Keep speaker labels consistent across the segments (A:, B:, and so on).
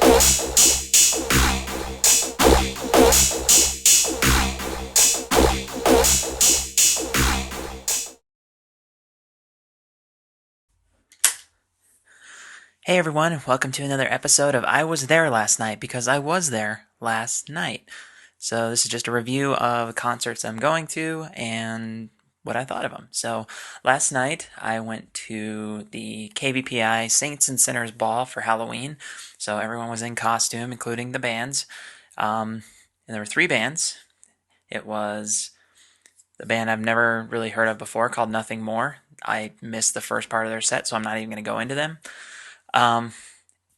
A: Hey everyone, and welcome to another episode of I Was There Last Night because I was there last night. So, this is just a review of concerts I'm going to and what I thought of them. So, last night I went to the KBPI Saints and Sinners Ball for Halloween. So, everyone was in costume, including the bands. And there were three bands. It was the band I've never really heard of before called Nothing More. I missed the first part of their set, so I'm not even going to go into them. Um,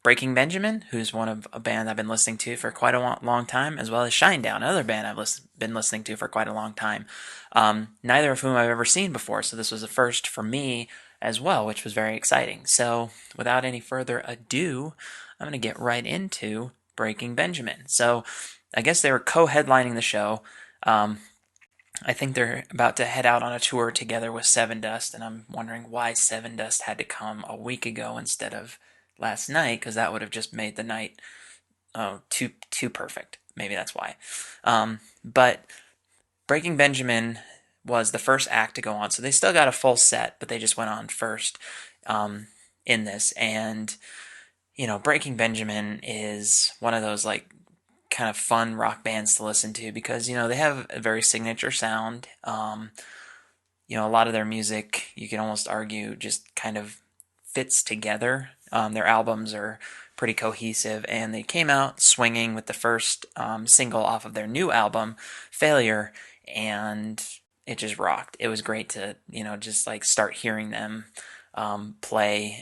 A: Breaking Benjamin, who's one of a band I've been listening to for quite a long time, as well as Shinedown, another band I've been listening to for quite a long time. Neither of whom I've ever seen before, so this was a first for me as well, which was very exciting. So, without any further ado, I'm going to get right into Breaking Benjamin. So, I guess they were co-headlining the show. I think they're about to head out on a tour together with Seven Dust, and I'm wondering why Seven Dust had to come a week ago instead of last night, because that would have just made the night too perfect. Maybe that's why. But Breaking Benjamin was the first act to go on, so they still got a full set, but they just went on first in this. And Breaking Benjamin is one of those like kind of fun rock bands to listen to because they have a very signature sound. A lot of their music, you can almost argue, just kind of fits together. Their albums are pretty cohesive, and they came out swinging with the first single off of their new album, Failure, and it just rocked. It was great to just like start hearing them play.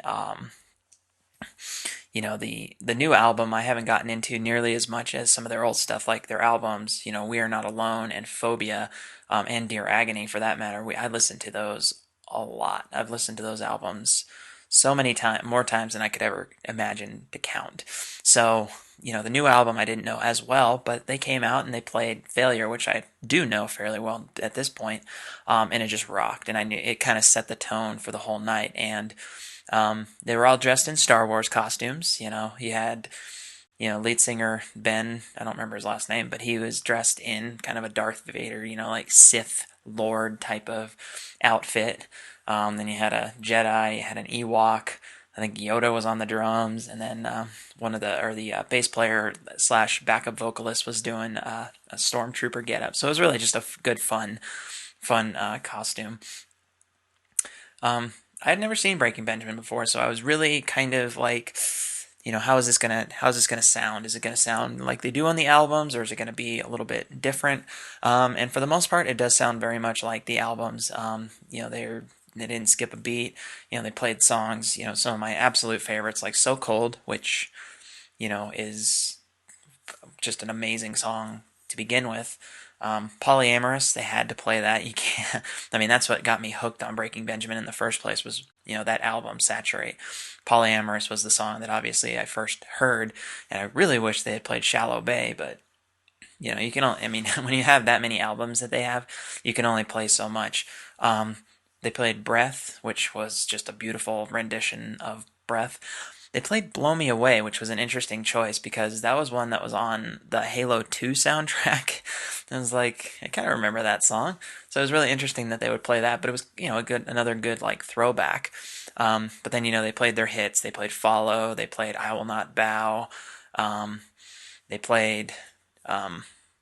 A: The new album I haven't gotten into nearly as much as some of their old stuff, like their albums, We Are Not Alone and Phobia, and Dear Agony for that matter. I listened to those a lot. I've listened to those albums so many times, more times than I could ever imagine to count. So, the new album I didn't know as well, but they came out and they played Failure, which I do know fairly well at this point, and it just rocked, and I knew it kind of set the tone for the whole night. And they were all dressed in Star Wars costumes. You had, lead singer Ben, I don't remember his last name, but he was dressed in kind of a Darth Vader, like Sith Lord type of outfit. Then you had a Jedi, you had an Ewok. I think Yoda was on the drums, and then the bass player slash backup vocalist was doing a stormtrooper getup. So it was really just a good fun costume. I had never seen Breaking Benjamin before, so I was really kind of like, how's this gonna sound? Is it gonna sound like they do on the albums, or is it gonna be a little bit different? And for the most part, it does sound very much like the albums. They didn't skip a beat. They played songs. Some of my absolute favorites, like "So Cold," which is just an amazing song to begin with. Polyamorous, they had to play that. You can't. I mean, that's what got me hooked on Breaking Benjamin in the first place. Was that album, Saturate. Polyamorous was the song that obviously I first heard, and I really wish they had played Shallow Bay. But you can only. I mean, when you have that many albums that they have, you can only play so much. They played Breath, which was just a beautiful rendition of Breath. They played Blow Me Away, which was an interesting choice because that was one that was on the Halo 2 soundtrack. I was like, I kind of remember that song. So it was really interesting that they would play that, but it was, another good like throwback. But then, they played their hits. They played Follow. They played I Will Not Bow. They played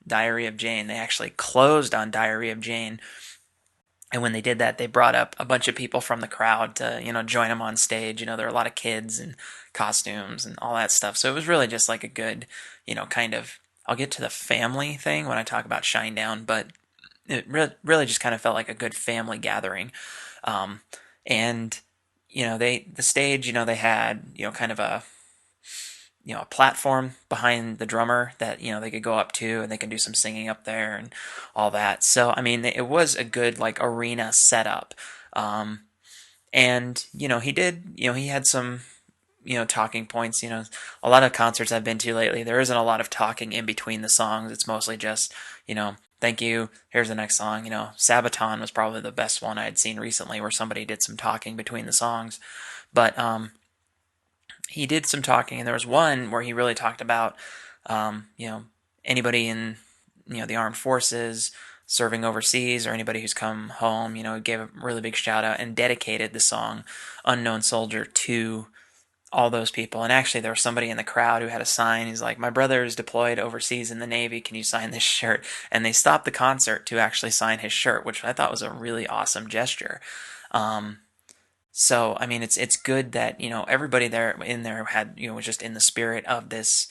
A: Diary of Jane. They actually closed on Diary of Jane. And when they did that, they brought up a bunch of people from the crowd to, join them on stage. There were a lot of kids and costumes and all that stuff. So it was really just like a good, kind of. I'll get to the family thing when I talk about Shinedown, but it really just kind of felt like a good family gathering. And the stage, they had kind of a platform behind the drummer that they could go up to, and they can do some singing up there and all that. So I mean, it was a good like arena setup. And he had some talking points. A lot of concerts I've been to lately, there isn't a lot of talking in between the songs. It's mostly just thank you, here's the next song. Sabaton was probably the best one I had seen recently where somebody did some talking between the songs. But he did some talking, and there was one where he really talked about, you know, anybody in, the armed forces serving overseas or anybody who's come home. He gave a really big shout out and dedicated the song "Unknown Soldier" to all those people. And actually, there was somebody in the crowd who had a sign. He's like, "My brother is deployed overseas in the Navy. Can you sign this shirt?" And they stopped the concert to actually sign his shirt, which I thought was a really awesome gesture. Um, so I mean, it's good that everybody there in there had was just in the spirit of this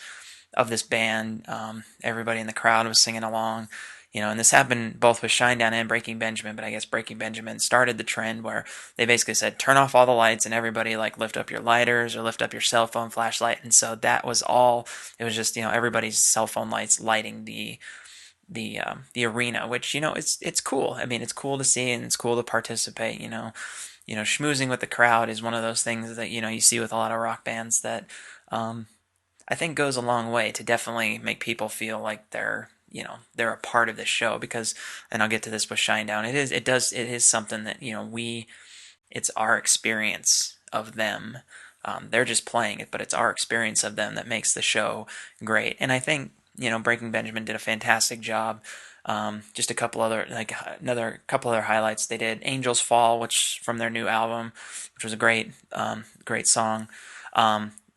A: band. Everybody in the crowd was singing along. And this happened both with Shinedown and Breaking Benjamin, but I guess Breaking Benjamin started the trend where they basically said, turn off all the lights and everybody like lift up your lighters or lift up your cell phone flashlight. And so that was all, it was just, everybody's cell phone lights lighting the arena, which, it's cool. I mean, it's cool to see and it's cool to participate, schmoozing with the crowd is one of those things that, you see with a lot of rock bands that, um, I think goes a long way to definitely make people feel like they're a part of this show because, and I'll get to this with Shinedown. It is something that it's our experience of them. They're just playing it, but it's our experience of them that makes the show great. And I think Breaking Benjamin did a fantastic job. Just a couple other another couple other highlights. They did "Angels Fall," which from their new album, which was a great song.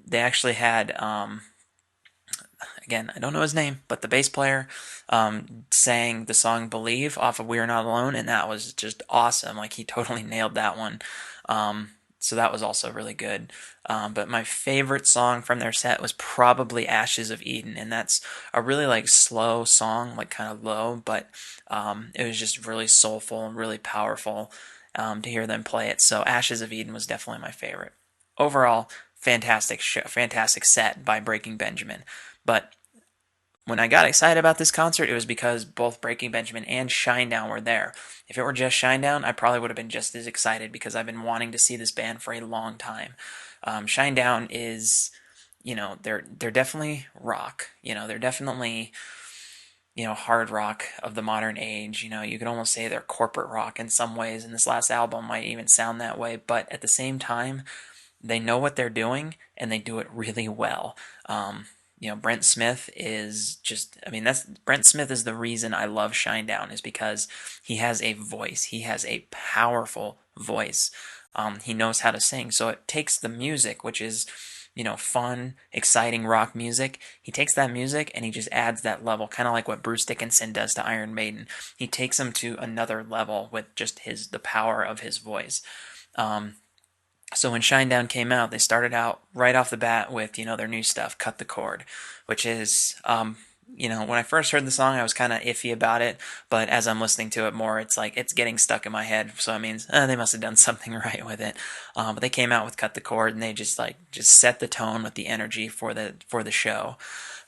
A: They actually had again, I don't know his name, but the bass player sang the song "Believe" off of "We Are Not Alone," and that was just awesome. Like he totally nailed that one. So that was also really good. But my favorite song from their set was probably "Ashes of Eden," and that's a really like slow song, like kind of low, but it was just really soulful and really powerful to hear them play it. So "Ashes of Eden" was definitely my favorite. Overall, fantastic show, fantastic set by Breaking Benjamin. But when I got excited about this concert, it was because both Breaking Benjamin and Shinedown were there. If it were just Shinedown, I probably would have been just as excited because I've been wanting to see this band for a long time. Shinedown is, they're definitely rock. They're definitely, hard rock of the modern age. You could almost say they're corporate rock in some ways, and this last album might even sound that way. But at the same time, they know what they're doing and they do it really well. Brent Smith is just, I mean, that's Brent Smith is the reason I love Shinedown is because he has a voice. He has a powerful voice. He knows how to sing. So it takes the music, which is, fun, exciting rock music. He takes that music and he just adds that level, kind of like what Bruce Dickinson does to Iron Maiden. He takes him to another level with just the power of his voice. So when Shinedown came out, they started out right off the bat with, their new stuff, Cut the Cord, which is, when I first heard the song, I was kind of iffy about it, but as I'm listening to it more, it's like, it's getting stuck in my head, so it means, they must have done something right with it. But they came out with Cut the Cord, and they just set the tone with the energy for the show.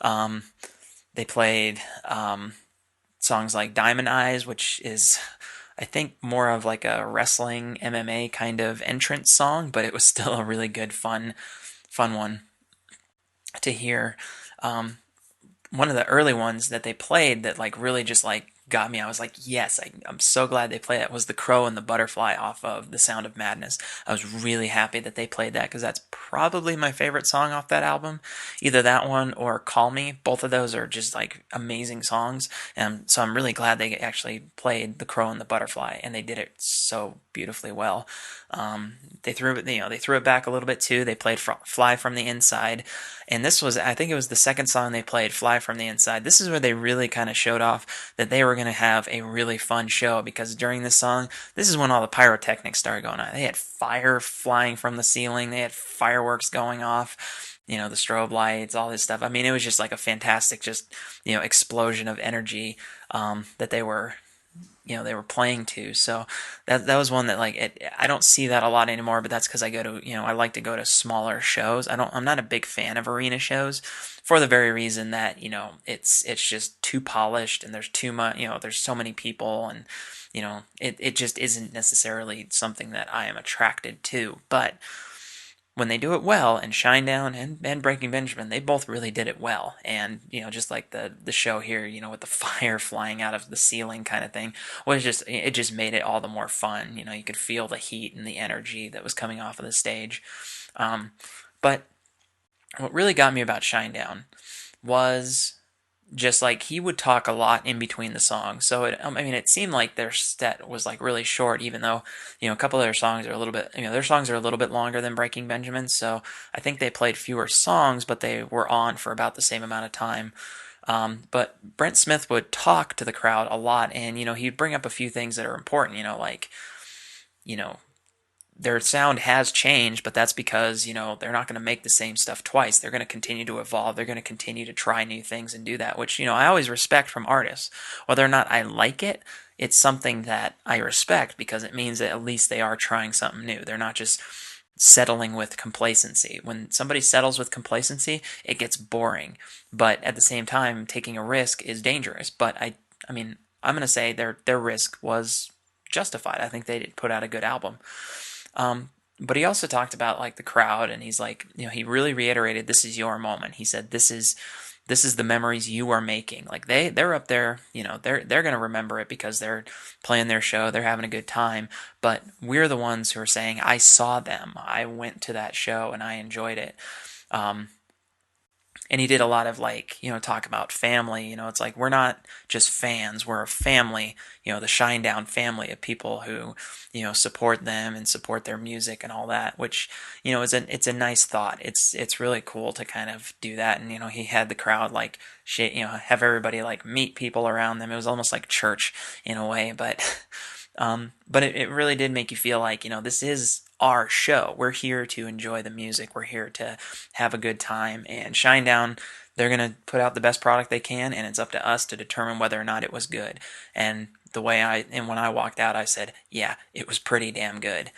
A: They played, songs like Diamond Eyes, which is I think more of like a wrestling MMA kind of entrance song, but it was still a really good fun one to hear. One of the early ones that they played that like really just like got me. I was like, yes, I'm so glad they played that. Was The Crow and the Butterfly off of The Sound of Madness. I was really happy that they played that because that's probably my favorite song off that album. Either that one or Call Me. Both of those are just like amazing songs. And so I'm really glad they actually played The Crow and the Butterfly, and they did it so beautifully well. They threw it back a little bit too. They played Fly from the Inside, and this was, I think it was the second song they played, Fly from the Inside. This is where they really kind of showed off that they were going to have a really fun show because during this song, this is when all the pyrotechnics started going on. They had fire flying from the ceiling. They had fireworks going off. The strobe lights, all this stuff. I mean, it was just like a fantastic, just explosion of energy that they were playing to. So that was one that I don't see that a lot anymore, but that's because I go to I like to go to smaller shows. I'm not a big fan of arena shows for the very reason that it's just too polished and there's too much, there's so many people, and it just isn't necessarily something that I am attracted to. But when they do it well, and Shinedown and Breaking Benjamin, they both really did it well. And, just like the show here, with the fire flying out of the ceiling kind of thing, it just made it all the more fun. You could feel the heat and the energy that was coming off of the stage. But what really got me about Shinedown was just like he would talk a lot in between the songs. So I mean, it seemed like their set was like really short, even though a couple of their songs are a little bit, their songs are a little bit longer than Breaking Benjamin. So I think they played fewer songs, but they were on for about the same amount of time. But Brent Smith would talk to the crowd a lot, and he'd bring up a few things that are important. Like you know their sound has changed, but that's because, they're not going to make the same stuff twice. They're going to continue to evolve. They're going to continue to try new things and do that, which, I always respect from artists. Whether or not I like it, it's something that I respect because it means that at least they are trying something new. They're not just settling with complacency. When somebody settles with complacency, it gets boring. But at the same time, taking a risk is dangerous. But I mean, I'm going to say their risk was justified. I think they did put out a good album. But he also talked about like the crowd, and he's like, he really reiterated, this is your moment. He said, this is the memories you are making. Like they're up there, they're gonna remember it because they're playing their show, they're having a good time. But we're the ones who are saying, I saw them, I went to that show, and I enjoyed it. Um, and he did a lot of like talk about family. It's like we're not just fans, we're a family, the Shinedown family of people who support them and support their music and all that, which is it's a nice thought. It's really cool to kind of do that. And he had the crowd like have everybody like meet people around them. It was almost like church in a way, but but it really did make you feel like, this is our show. We're here to enjoy the music. We're here to have a good time. And Shinedown, they're going to put out the best product they can, and it's up to us to determine whether or not it was good. And when I walked out, I said, yeah, it was pretty damn good.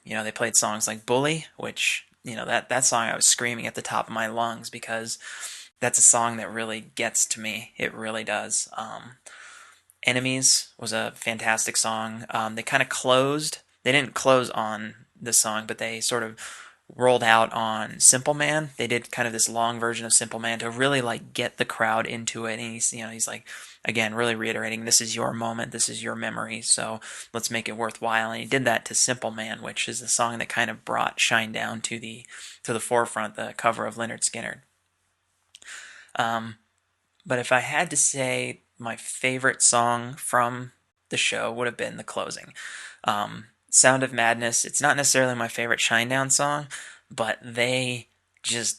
A: They played songs like Bully, which, that song I was screaming at the top of my lungs because that's a song that really gets to me. It really does. Enemies was a fantastic song. They kind of closed. They didn't close on this song, but they sort of rolled out on Simple Man. They did kind of this long version of Simple Man to really like get the crowd into it. And he's like, again, really reiterating, this is your moment, this is your memory, so let's make it worthwhile. And he did that to Simple Man, which is the song that kind of brought Shinedown to the forefront, the cover of Lynyrd Skynyrd. But if I had to say my favorite song from the show would have been the closing. Sound of Madness, it's not necessarily my favorite Shinedown song, but they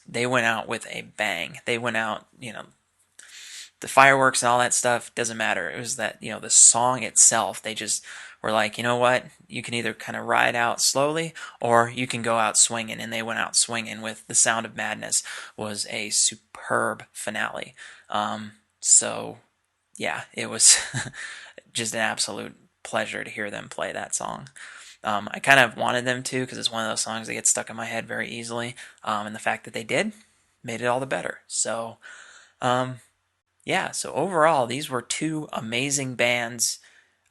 A: went out with a bang. They went out, the fireworks and all that stuff doesn't matter. It was that, the song itself, they just were like, you know what, you can either kind of ride out slowly or you can go out swinging, and they went out swinging with The Sound of Madness. Was a superb finale. So yeah, it was just an absolute pleasure to hear them play that song. I kind of wanted them to because it's one of those songs that gets stuck in my head very easily, and the fact that they did made it all the better. So yeah, so overall, these were two amazing bands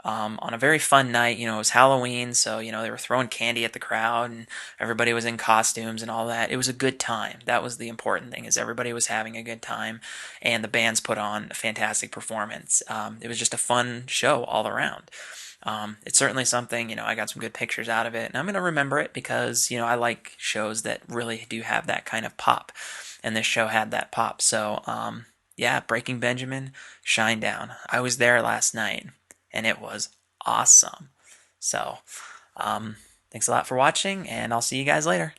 A: on a very fun night. It was Halloween, so, they were throwing candy at the crowd and everybody was in costumes and all that. It was a good time. That was the important thing, is everybody was having a good time, and the bands put on a fantastic performance. It was just a fun show all around. It's certainly something, I got some good pictures out of it, and I'm going to remember it because, I like shows that really do have that kind of pop, and this show had that pop. So, yeah, Breaking Benjamin, Shinedown. I was there last night, and it was awesome. So, thanks a lot for watching, and I'll see you guys later.